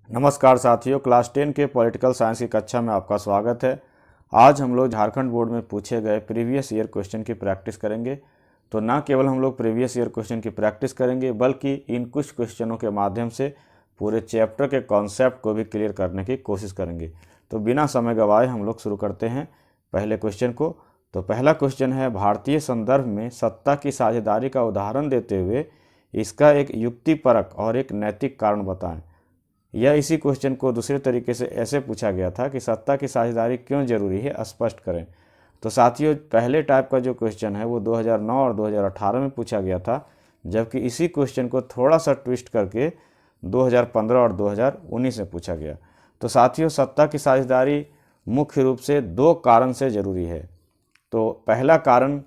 नमस्कार साथियों, क्लास 10 के पॉलिटिकल साइंस की कक्षा में आपका स्वागत है। आज हम लोग झारखंड बोर्ड में पूछे गए प्रीवियस ईयर क्वेश्चन की प्रैक्टिस करेंगे। तो ना केवल हम लोग प्रीवियस ईयर क्वेश्चन की प्रैक्टिस करेंगे बल्कि इन कुछ क्वेश्चनों के माध्यम से पूरे चैप्टर के कॉन्सेप्ट को भी क्लियर करने की कोशिश करेंगे। तो बिना समय गंवाए हम लोग शुरू करते हैं पहले क्वेश्चन को। तो पहला क्वेश्चन है, भारतीय संदर्भ में सत्ता की साझेदारी का उदाहरण देते हुए इसका एक युक्तिपरक और एक नैतिक कारण बताएं। यह इसी क्वेश्चन को दूसरे तरीके से ऐसे पूछा गया था कि सत्ता की साझेदारी क्यों जरूरी है, स्पष्ट करें। तो साथियों, पहले टाइप का जो क्वेश्चन है वो 2009 और 2018 में पूछा गया था, जबकि इसी क्वेश्चन को थोड़ा सा ट्विस्ट करके 2015 और 2019 में पूछा गया। तो साथियों, सत्ता की साझेदारी मुख्य रूप से दो कारण से जरूरी है। तो पहला कारण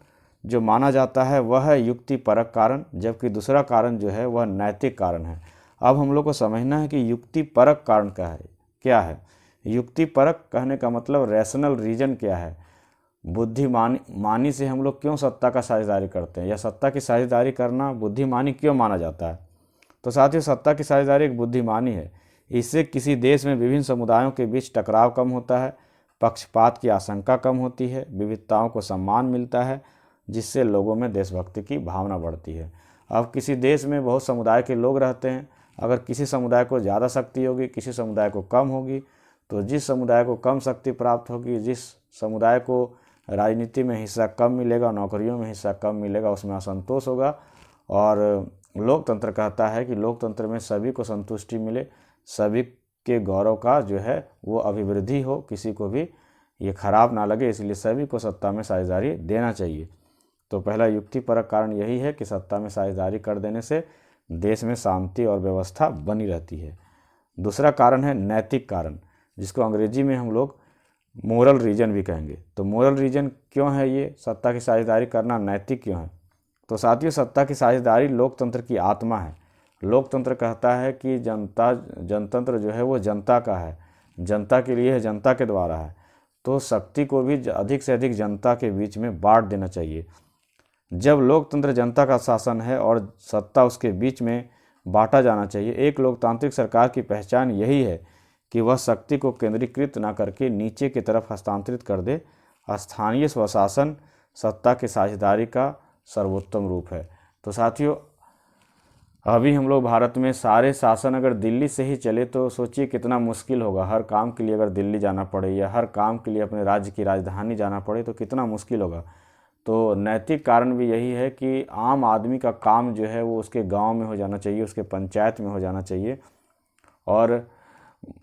जो माना जाता है वह है युक्तिपरक कारण, जबकि दूसरा कारण जो है वह नैतिक कारण है। अब हम लोग को समझना है कि युक्तिपरक कारण क्या है। युक्तिपरक कहने का मतलब रैशनल रीजन क्या है, बुद्धिमानी से हम लोग क्यों सत्ता का साझेदारी करते हैं या सत्ता की साझेदारी करना बुद्धिमानी क्यों माना जाता है। तो साथियों, सत्ता की साझेदारी एक बुद्धिमानी है। इससे किसी देश में विभिन्न समुदायों के बीच टकराव कम होता है, पक्षपात की आशंका कम होती है, विविधताओं को सम्मान मिलता है, जिससे लोगों में देशभक्ति की भावना बढ़ती है। अब किसी देश में बहुत समुदाय के लोग रहते हैं, अगर किसी समुदाय को ज़्यादा शक्ति होगी, किसी समुदाय को कम होगी, तो जिस समुदाय को कम शक्ति प्राप्त होगी, जिस समुदाय को राजनीति में हिस्सा कम मिलेगा, नौकरियों में हिस्सा कम मिलेगा, उसमें असंतोष होगा। और लोकतंत्र कहता है कि लोकतंत्र में सभी को संतुष्टि मिले, सभी के गौरव का जो है वो अभिवृद्धि हो, किसी को भी ये खराब ना लगे, इसलिए सभी को सत्ता में साझेदारी देना चाहिए। तो पहला युक्तिपरक कारण यही है कि सत्ता में साझेदारी कर देने से देश में शांति और व्यवस्था बनी रहती है। दूसरा कारण है नैतिक कारण, जिसको अंग्रेजी में हम लोग मोरल रीजन भी कहेंगे। तो मोरल रीजन क्यों है ये, सत्ता की साझेदारी करना नैतिक क्यों है। तो साथियों, सत्ता की साझेदारी लोकतंत्र की आत्मा है। लोकतंत्र कहता है कि जनतंत्र जो है वो जनता का है, जनता के लिए है, जनता के द्वारा है। तो शक्ति को भी अधिक से अधिक जनता के बीच में बांट देना चाहिए। जब लोकतंत्र जनता का शासन है और सत्ता उसके बीच में बांटा जाना चाहिए। एक लोकतांत्रिक सरकार की पहचान यही है कि वह शक्ति को केंद्रीकृत न करके नीचे की तरफ हस्तांतरित कर दे। स्थानीय स्वशासन सत्ता की साझेदारी का सर्वोत्तम रूप है। तो साथियों, अभी हम लोग भारत में सारे शासन अगर दिल्ली से ही चले तो सोचिए कितना मुश्किल होगा। हर काम के लिए अगर दिल्ली जाना पड़े या हर काम के लिए अपने राज्य की राजधानी जाना पड़े तो कितना मुश्किल होगा। तो नैतिक कारण भी यही है कि आम आदमी का काम जो है वो उसके गांव में हो जाना चाहिए, उसके पंचायत में हो जाना चाहिए, और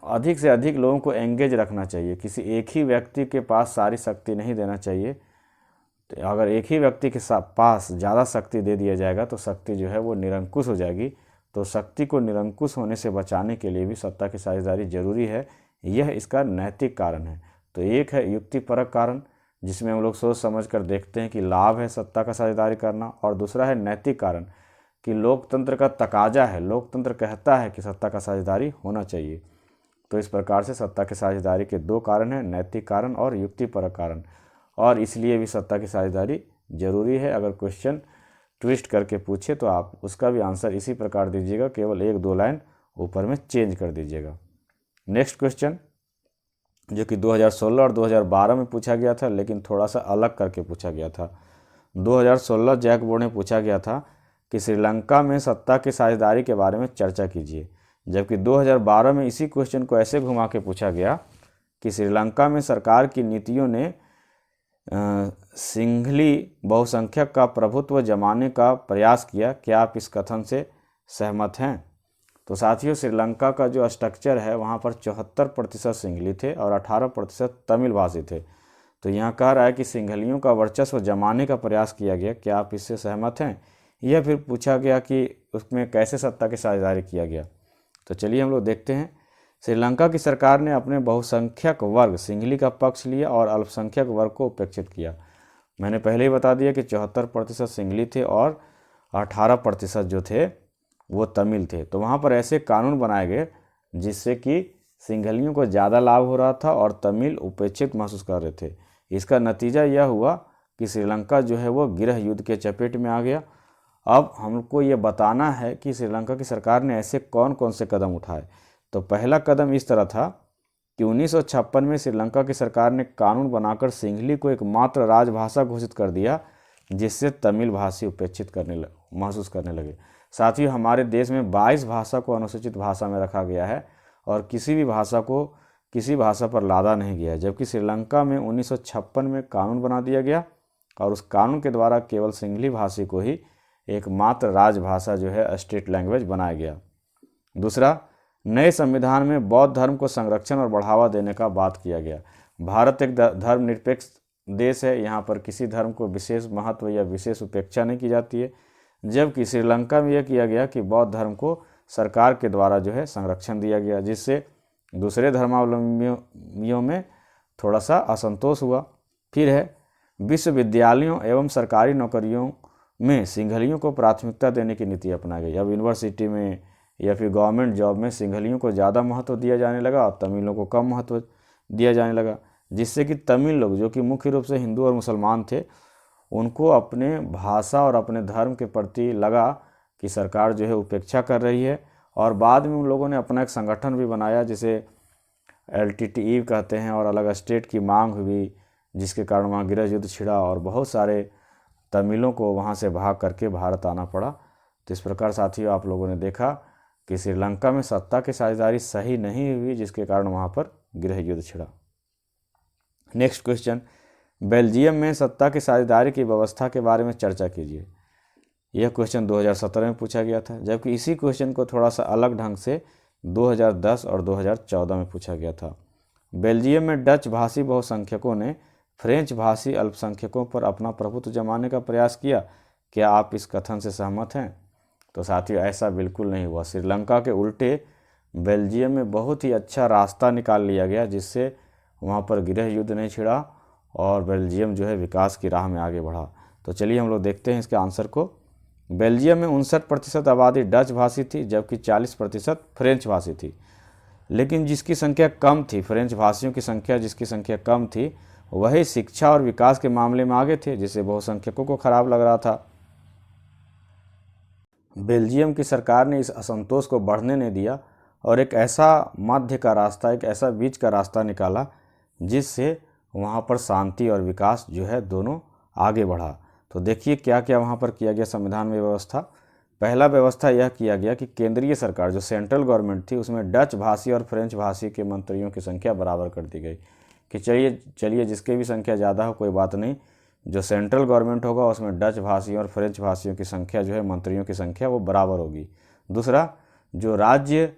अधिक से अधिक लोगों को एंगेज रखना चाहिए। किसी एक ही व्यक्ति के पास सारी शक्ति नहीं देना चाहिए। तो अगर एक ही व्यक्ति के पास ज़्यादा शक्ति दे दिया जाएगा तो शक्ति जो है वो निरंकुश हो जाएगी। तो शक्ति को निरंकुश होने से बचाने के लिए भी सत्ता की साझेदारी जरूरी है। यह इसका नैतिक कारण है। तो एक है युक्तिपरक कारण, जिसमें हम लोग सोच समझ कर देखते हैं कि लाभ है सत्ता का साझेदारी करना, और दूसरा है नैतिक कारण कि लोकतंत्र का तकाजा है, लोकतंत्र कहता है कि सत्ता का साझेदारी होना चाहिए। तो इस प्रकार से सत्ता की साझेदारी के दो कारण हैं, नैतिक कारण और युक्तिपरक कारण, और इसलिए भी सत्ता की साझेदारी जरूरी है। अगर क्वेश्चन ट्विस्ट करके पूछे तो आप उसका भी आंसर इसी प्रकार दीजिएगा, केवल एक दो लाइन ऊपर में चेंज कर दीजिएगा। नेक्स्ट क्वेश्चन जो कि 2016 और 2012 में पूछा गया था, लेकिन थोड़ा सा अलग करके पूछा गया था। 2016 जैक बोर्ड में पूछा गया था कि श्रीलंका में सत्ता की साझेदारी के बारे में चर्चा कीजिए, जबकि 2012 में इसी क्वेश्चन को ऐसे घुमा के पूछा गया कि श्रीलंका में सरकार की नीतियों ने सिंघली बहुसंख्यक का प्रभुत्व जमाने का प्रयास किया। क्या आप इस कथन से सहमत हैं। तो साथियों, श्रीलंका का जो स्ट्रक्चर है वहाँ पर 74% सिंघली थे और 18% तमिल भाषी थे। तो यहाँ कह रहा है कि सिंघलियों का वर्चस्व जमाने का प्रयास किया गया। क्या आप इससे सहमत हैं। यह फिर पूछा गया कि उसमें कैसे सत्ता की साझेदारी किया गया। तो चलिए हम लोग देखते हैं। श्रीलंका की सरकार ने अपने बहुसंख्यक वर्ग सिंघली का पक्ष लिया और अल्पसंख्यक वर्ग को उपेक्षित किया। मैंने पहले ही बता दिया कि 74% सिंघली थे और 18% जो थे वो तमिल थे। तो वहाँ पर ऐसे कानून बनाए गए जिससे कि सिंघलियों को ज़्यादा लाभ हो रहा था और तमिल उपेक्षित महसूस कर रहे थे। इसका नतीजा यह हुआ कि श्रीलंका जो है वो गृह युद्ध के चपेट में आ गया। अब हमको ये बताना है कि श्रीलंका की सरकार ने ऐसे कौन कौन से कदम उठाए तो पहला कदम इस तरह था कि 1956 में श्रीलंका की सरकार ने कानून बनाकर सिंहली को एकमात्र राजभाषा घोषित कर दिया, जिससे तमिल भाषी उपेक्षित महसूस करने लगे। साथ ही हमारे देश में 22 भाषा को अनुसूचित भाषा में रखा गया है और किसी भाषा पर लादा नहीं गया है, जबकि श्रीलंका में 1956 में कानून बना दिया गया और उस कानून के द्वारा केवल सिंहली भाषी को ही एकमात्र राजभाषा जो है स्टेट लैंग्वेज बनाया गया। दूसरा, नए संविधान में बौद्ध धर्म को संरक्षण और बढ़ावा देने का बात किया गया। भारत एक धर्मनिरपेक्ष देश है, यहाँ पर किसी धर्म को विशेष महत्व या विशेष उपेक्षा नहीं की जाती है, जबकि श्रीलंका में यह किया गया कि बौद्ध धर्म को सरकार के द्वारा जो है संरक्षण दिया गया, जिससे दूसरे धर्मावलंबियों में थोड़ा सा असंतोष हुआ। फिर है विश्वविद्यालयों एवं सरकारी नौकरियों में सिंहलियों को प्राथमिकता देने की नीति अपनाई गई। अब यूनिवर्सिटी में या फिर गवर्नमेंट जॉब में सिंहलियों को ज़्यादा महत्व दिया जाने लगा और तमिलों को कम महत्व दिया जाने लगा, जिससे कि तमिल लोग जो कि मुख्य रूप से हिंदू और मुसलमान थे, उनको अपने भाषा और अपने धर्म के प्रति लगा कि सरकार जो है उपेक्षा कर रही है। और बाद में उन लोगों ने अपना एक संगठन भी बनाया जिसे LTTE कहते हैं और अलग स्टेट की मांग हुई, जिसके कारण वहाँ गृह युद्ध छिड़ा और बहुत सारे तमिलों को वहाँ से भाग करके भारत आना पड़ा। तो इस प्रकार साथियों आप लोगों ने देखा कि श्रीलंका में सत्ता की साझेदारी सही नहीं हुई, जिसके कारण वहाँ पर गृह युद्ध छिड़ा। नेक्स्ट क्वेश्चन, बेल्जियम में सत्ता की साझेदारी की व्यवस्था के बारे में चर्चा कीजिए। यह क्वेश्चन 2017 में पूछा गया था, जबकि इसी क्वेश्चन को थोड़ा सा अलग ढंग से 2010 और 2014 में पूछा गया था। बेल्जियम में डच भाषी बहुसंख्यकों ने फ्रेंच भाषी अल्पसंख्यकों पर अपना प्रभुत्व जमाने का प्रयास किया। क्या आप इस कथन से सहमत हैं? तो साथियों ऐसा बिल्कुल नहीं हुआ। श्रीलंका के उल्टे बेल्जियम में बहुत ही अच्छा रास्ता निकाल लिया गया, जिससे वहाँ पर गृह युद्ध नहीं छिड़ा और बेल्जियम जो है विकास की राह में आगे बढ़ा। तो चलिए हम लोग देखते हैं इसके आंसर को। बेल्जियम में 59% आबादी डच भाषी थी, जबकि 40% फ्रेंच भाषी थी। लेकिन जिसकी संख्या कम थी, फ्रेंच भाषियों की संख्या जिसकी संख्या कम थी, वही शिक्षा और विकास के मामले में आगे थे, जिससे बहुसंख्यकों को खराब लग रहा था। बेल्जियम की सरकार ने इस असंतोष को बढ़ने नहीं दिया और एक ऐसा मध्य का रास्ता, एक ऐसा बीच का रास्ता निकाला, जिससे वहाँ पर शांति और विकास जो है दोनों आगे बढ़ा। तो देखिए क्या क्या वहाँ पर किया गया संविधान में व्यवस्था। पहला व्यवस्था यह किया गया कि केंद्रीय सरकार जो सेंट्रल गवर्नमेंट थी, उसमें डच भाषी और फ्रेंच भाषी के मंत्रियों की संख्या बराबर कर दी गई कि चलिए जिसकी भी संख्या ज़्यादा हो कोई बात नहीं, जो सेंट्रल गवर्नमेंट होगा उसमें डच भाषियों और फ्रेंच भाषियों की संख्या जो है, मंत्रियों की संख्या वो बराबर होगी। दूसरा, जो राज्य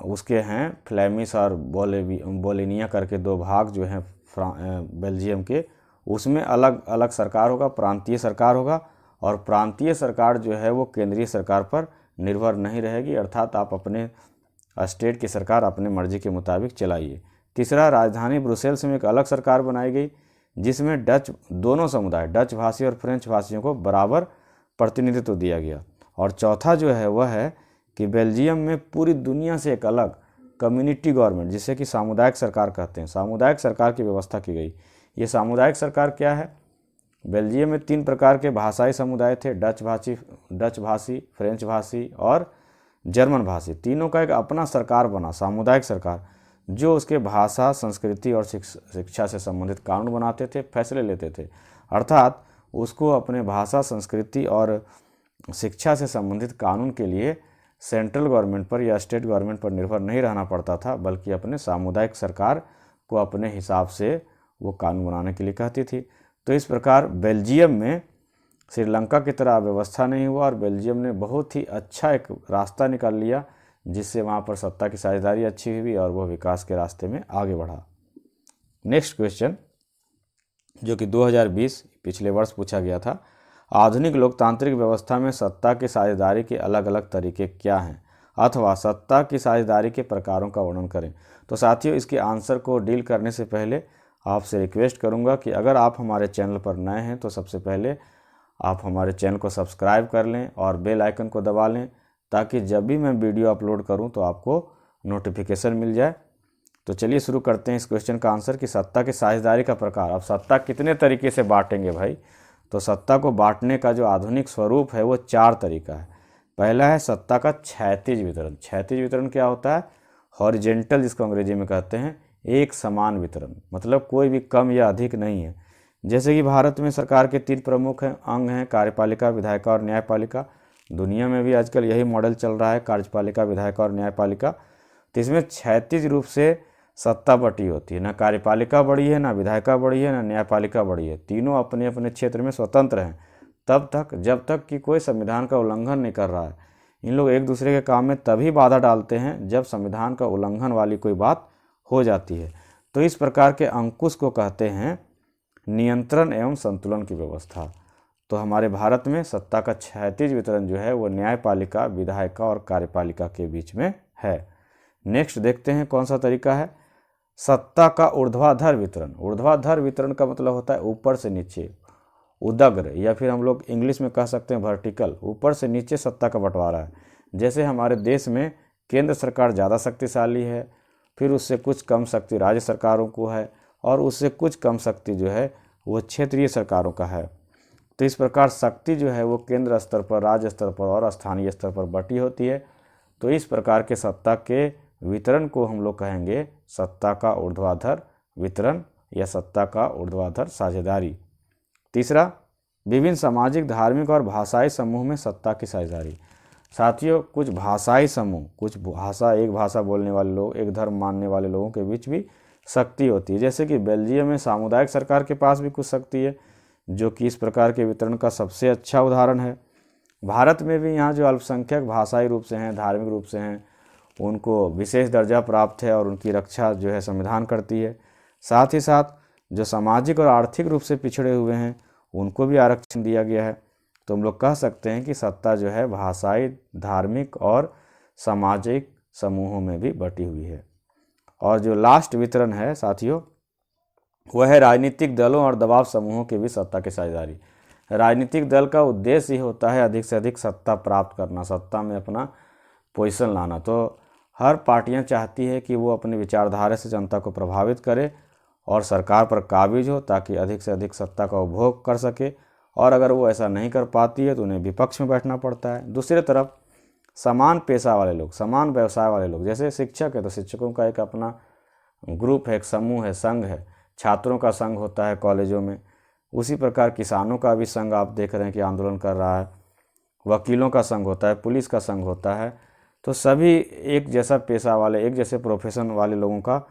उसके हैं फ्लैमिश और बोलिनिया करके दो भाग जो हैं बेल्जियम के, उसमें अलग अलग सरकार होगा, प्रांतीय सरकार होगा और प्रांतीय सरकार जो है वो केंद्रीय सरकार पर निर्भर नहीं रहेगी, अर्थात आप अपने स्टेट की सरकार अपने मर्जी के मुताबिक चलाइए। तीसरा, राजधानी ब्रुसेल्स में एक अलग सरकार बनाई गई, जिसमें दोनों समुदाय डच भाषी और फ्रेंच भाषियों को बराबर प्रतिनिधित्व दिया गया। और चौथा जो है वह है कि बेल्जियम में पूरी दुनिया से एक अलग कम्युनिटी गवर्नमेंट, जिसे कि सामुदायिक सरकार कहते हैं, सामुदायिक सरकार की व्यवस्था की गई। ये सामुदायिक सरकार क्या है? बेल्जियम में 3 प्रकार के भाषाई समुदाय थे, डच भाषी, फ्रेंच भाषी और जर्मन भाषी। तीनों का एक अपना सरकार बना, सामुदायिक सरकार, जो उसके भाषा, संस्कृति और शिक्षा से संबंधित कानून बनाते थे, फैसले लेते थे। अर्थात उसको अपने भाषा, संस्कृति और शिक्षा से संबंधित कानून के लिए सेंट्रल गवर्नमेंट पर या स्टेट गवर्नमेंट पर निर्भर नहीं रहना पड़ता था, बल्कि अपने सामुदायिक सरकार को अपने हिसाब से वो कानून बनाने के लिए कहती थी। तो इस प्रकार बेल्जियम में श्रीलंका की तरह व्यवस्था नहीं हुआ और बेल्जियम ने बहुत ही अच्छा एक रास्ता निकाल लिया, जिससे वहाँ पर सत्ता की साझेदारी अच्छी हुई और वह विकास के रास्ते में आगे बढ़ा। नेक्स्ट क्वेश्चन, जो कि 2020 पिछले वर्ष पूछा गया था, आधुनिक लोकतांत्रिक व्यवस्था में सत्ता की साझेदारी के अलग अलग तरीके क्या हैं, अथवा सत्ता की साझेदारी के प्रकारों का वर्णन करें। तो साथियों इसके आंसर को डील करने से पहले आपसे रिक्वेस्ट करूंगा कि अगर आप हमारे चैनल पर नए हैं तो सबसे पहले आप हमारे चैनल को सब्सक्राइब कर लें और बेल आइकन को दबा लें, ताकि जब भी मैं वीडियो अपलोड करूं तो आपको नोटिफिकेशन मिल जाए। तो चलिए शुरू करते हैं इस क्वेश्चन का आंसर कि सत्ता की साझेदारी का प्रकार। अब सत्ता कितने तरीके से बांटेंगे भाई? तो सत्ता को बांटने का जो आधुनिक स्वरूप है वो 4 तरीका है। पहला है सत्ता का क्षैतिज वितरण। क्षैतिज वितरण क्या होता है? हॉरिजेंटल जिसको अंग्रेजी में कहते हैं, एक समान वितरण, मतलब कोई भी कम या अधिक नहीं है। जैसे कि भारत में सरकार के 3 प्रमुख अंग हैं, कार्यपालिका, विधायिका और न्यायपालिका। दुनिया में भी आजकल यही मॉडल चल रहा है, कार्यपालिका, विधायिका और न्यायपालिका। तो इसमें क्षैतिज रूप से सत्ता बटी होती है, ना कार्यपालिका बड़ी है, ना विधायिका बड़ी है, ना न्यायपालिका बड़ी है। तीनों अपने अपने क्षेत्र में स्वतंत्र हैं तब तक जब तक कि कोई संविधान का उल्लंघन नहीं कर रहा है। इन लोग एक दूसरे के काम में तभी बाधा डालते हैं जब संविधान का उल्लंघन वाली कोई बात हो जाती है। तो इस प्रकार के अंकुश को कहते हैं नियंत्रण एवं संतुलन की व्यवस्था। तो हमारे भारत में सत्ता का क्षैतिज वितरण जो है वो न्यायपालिका, विधायिका और कार्यपालिका के बीच में है। नेक्स्ट देखते हैं कौन सा तरीका है, सत्ता का ऊर्ध्वाधर वितरण। ऊर्ध्वाधर वितरण का मतलब होता है ऊपर से नीचे, उदग्र, या फिर हम लोग इंग्लिश में कह सकते हैं वर्टिकल, ऊपर से नीचे सत्ता का बंटवारा है। जैसे हमारे देश में केंद्र सरकार ज़्यादा शक्तिशाली है, फिर उससे कुछ कम शक्ति राज्य सरकारों को है, और उससे कुछ कम शक्ति जो है वो क्षेत्रीय सरकारों का है। तो इस प्रकार शक्ति जो है वो केंद्र स्तर पर, राज्य स्तर पर और स्थानीय स्तर पर बटी होती है। तो इस प्रकार के सत्ता के वितरण को हम लोग कहेंगे सत्ता का ऊर्ध्वाधर वितरण या सत्ता का ऊर्ध्वाधर साझेदारी। तीसरा, विभिन्न सामाजिक, धार्मिक और भाषाई समूह में सत्ता की साझेदारी। साथियों, कुछ भाषाई समूह, कुछ भाषा, एक भाषा बोलने वाले लोग, एक धर्म मानने वाले लोगों के बीच भी शक्ति होती है। जैसे कि बेल्जियम में सामुदायिक सरकार के पास भी कुछ शक्ति है, जो कि इस प्रकार के वितरण का सबसे अच्छा उदाहरण है। भारत में भी यहाँ जो अल्पसंख्यक भाषाई रूप से हैं, धार्मिक रूप से हैं, उनको विशेष दर्जा प्राप्त है और उनकी रक्षा जो है संविधान करती है। साथ ही साथ जो सामाजिक और आर्थिक रूप से पिछड़े हुए हैं उनको भी आरक्षण दिया गया है। तो हम लोग कह सकते हैं कि सत्ता जो है भाषाई, धार्मिक और सामाजिक समूहों में भी बटी हुई है। और जो लास्ट वितरण है साथियों, वह है राजनीतिक दलों और दबाव समूहों के भी सत्ता की साझेदारी। राजनीतिक दल का उद्देश्य ही होता है अधिक से अधिक सत्ता प्राप्त करना, सत्ता में अपना पोजीशन लाना। तो हर पार्टियां चाहती है कि वो अपनी विचारधारा से जनता को प्रभावित करे और सरकार पर काबिज हो, ताकि अधिक से अधिक सत्ता का उपभोग कर सके। और अगर वो ऐसा नहीं कर पाती है तो उन्हें विपक्ष में बैठना पड़ता है। दूसरी तरफ समान पेशा वाले लोग, समान व्यवसाय वाले लोग, जैसे शिक्षक है तो शिक्षकों का एक अपना ग्रुप है, एक समूह है, संघ है। छात्रों का संघ होता है कॉलेजों में। उसी प्रकार किसानों का भी संघ आप देख रहे हैं कि आंदोलन कर रहा है। वकीलों का संघ होता है, पुलिस का संघ होता है। तो सभी एक जैसा पेशा वाले, एक जैसे प्रोफेशन वाले लोगों का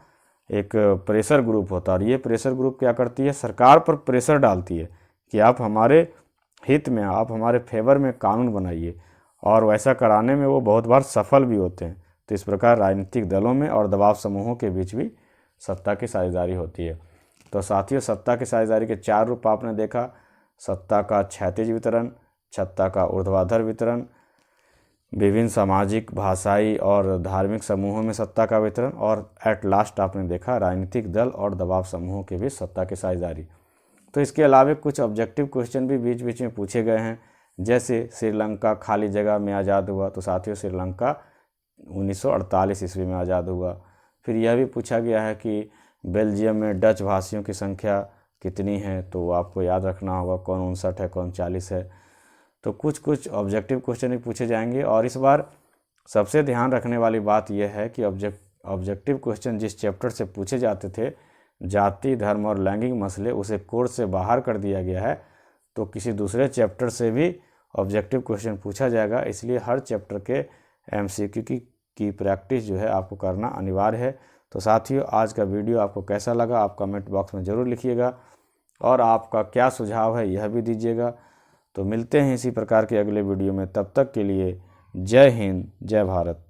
एक प्रेशर ग्रुप होता है। और ये प्रेशर ग्रुप क्या करती है, सरकार पर प्रेशर डालती है कि आप हमारे हित में, आप हमारे फेवर में कानून बनाइए, और वैसा कराने में वो बहुत बार सफल भी होते हैं। तो इस प्रकार राजनीतिक दलों में और दबाव समूहों के बीच भी सत्ता की साझेदारी होती है। तो साथियों, सत्ता की साझेदारी के 4 रूप आपने देखा, सत्ता का क्षैतिज वितरण, सत्ता का ऊर्ध्वाधर वितरण, विभिन्न सामाजिक, भाषाई और धार्मिक समूहों में सत्ता का वितरण, और एट लास्ट आपने देखा राजनीतिक दल और दबाव समूहों के बीच सत्ता की साझेदारी। तो इसके अलावा कुछ ऑब्जेक्टिव क्वेश्चन भी बीच बीच में पूछे गए हैं। जैसे श्रीलंका खाली जगह में आज़ाद हुआ, तो साथियों श्रीलंका 1948 ईस्वी में आज़ाद हुआ। फिर यह भी पूछा गया है कि बेल्जियम में डच भाषियों की संख्या कितनी है, तो आपको याद रखना होगा कौन 59 है, कौन 40 है। तो कुछ ऑब्जेक्टिव क्वेश्चन भी पूछे जाएंगे। और इस बार सबसे ध्यान रखने वाली बात यह है कि ऑब्जेक्टिव क्वेश्चन जिस चैप्टर से पूछे जाते थे, जाति, धर्म और लैंगिक मसले, उसे कोर्स से बाहर कर दिया गया है। तो किसी दूसरे चैप्टर से भी ऑब्जेक्टिव क्वेश्चन पूछा जाएगा, इसलिए हर चैप्टर के MCQ की प्रैक्टिस जो है आपको करना अनिवार्य है। तो साथियों, आज का वीडियो आपको कैसा लगा आप कमेंट बॉक्स में ज़रूर लिखिएगा, और आपका क्या सुझाव है यह भी दीजिएगा। तो मिलते हैं इसी प्रकार के अगले वीडियो में, तब तक के लिए जय हिंद, जय भारत।